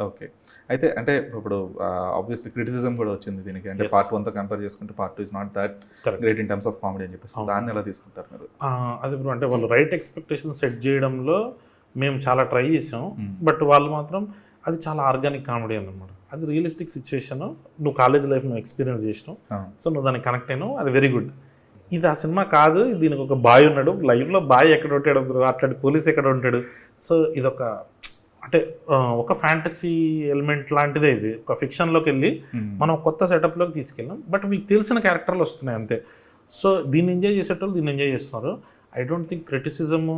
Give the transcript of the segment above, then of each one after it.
Okay. అయితే అంటే ఇప్పుడు ఆబ్వియస్‌లీ క్రిటిసిజం కూడా వచ్చింది దీనికి. అంటే Yes. పార్ట్ 1తో కంపేర్ చేసుకుంటే part 2 is not that correct. Great in terms of comedy అని చెప్పేసి. అవును. దాన్ని ఎలా తీసుకుంటారు మీరు? అది బ్రో అంటే వాళ్ళు రైట్ ఎక్స్‌పెక్టేషన్ సెట్ జేయడంలో మేము చాలా ట్రై చేసాం. హ్మ్. బట్ వాళ్ళు మాత్రం అది చాలా ఆర్గానిక్ కామెడీ అన్నమాట. అది రియలిస్టిక్ సిట్యుయేషన్. నువ్వు కాలేజ్ లైఫ్ నువ్వు ఎక్స్‌పీరియన్స్ చేసినావు. అవును. సో నువ్వు దానికి కనెక్ట్ అయినావు. అది వెరీ గుడ్. ఇది ఆ సినిమా కాదు. దీనికి ఒక బాయ్ ఉన్నాడు. లైఫ్‌లో బాయ్ ఎక్కడ ఉంటాడు బ్రో? అట్లాంటి పోలీస్ ఎక్కడ ఉంటాడు? సో ఇదొక అంటే ఒక ఫ్యాంటసీ ఎలిమెంట్ లాంటిదే ఇది. ఒక ఫిక్షన్‌లోకి వెళ్ళి హ్మ్. మనం కొత్త సెటప్‌లోకి తీసుకెళ్ళాం. బట్ మీకు తెలిసిన క్యారెక్టర్లు వస్తున్నాయి అంతే. సో దీన్ని ఎంజాయ్ చేసేటోళ్ళు దీన్ని ఎంజాయ్ చేస్తున్నారు. ఐ డోంట్ థింక్ క్రిటిసిజము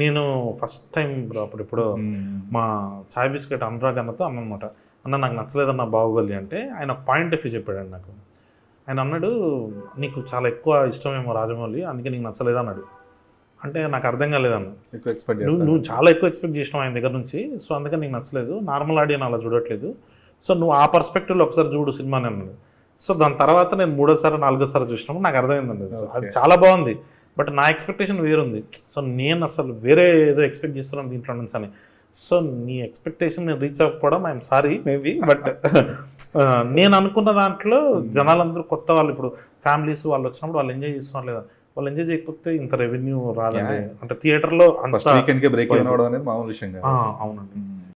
నేను ఫస్ట్ టైం బ్రో అప్పుడెప్పుడో హ్మ్. మా చాయ్ బిస్కెట్ అనురాగ్ అన్నతో అన్నమాట. అన్న నాకు నచ్చలేదన్న బాహుబలి అంటే ఆయన ఒక పాయింట్ ఆఫ్ వ్యూ చెప్పాడండి నాకు. ఆయన అన్నాడు, నీకు చాలా ఎక్కువ ఇష్టమేమో రాజమౌళి అందుకే నీకు నచ్చలేదు అన్నాడు. అంటే నాకు అర్థం కాలేదన్న. ఎక్కువ ఎక్స్‌పెక్ట్ నువ్వు చేస్తారు. నువ్వు చాలా ఎక్కువ ఎక్స్పెక్ట్ చేసినావు ఆయన దగ్గర నుంచి. సో అందుకని నీకు నచ్చలేదు. నార్మల్ ఆడియన్ అలా చూడట్లేదు. సో నువ్వు ఆ పర్స్పెక్టివ్లో ఒకసారి చూడు సినిమాని అన్నాడు. సో దాని తర్వాత నేను మూడోసారి నాలుగోసారి చూసినప్పుడు నాకు అర్థమైందండి. సో అది Okay. చాలా బాగుంది. బట్ నా ఎక్స్పెక్టేషన్ వేరుంది. సో నేను అసలు వేరే ఏదో ఎక్స్పెక్ట్ చేస్తున్నాను దీంట్లో నుంచి అని. సో నీ ఎక్స్పెక్టేషన్ నేను రీచ్ అవ్వకపోవడం ఐఎమ్ సారీ మేబీ. బట్ నేను అనుకున్న దాంట్లో జనాలందరూ కొత్త వాళ్ళు ఇప్పుడు ఫ్యామిలీస్ వాళ్ళు వచ్చినప్పుడు వాళ్ళు ఎంజాయ్ చేస్తున్నారు లేదా? వాళ్ళు ఎంజాయ్ చేయకపోతే ఇంత రెవెన్యూ రాదండి. Yeah. అంటే థియేటర్లో ఫస్ట్ అంత వీకెండ్‌కే బ్రేక్ ఇవ్వడం అనేది మామూలు విషయం కాదు. అవునండి. హ్మ్.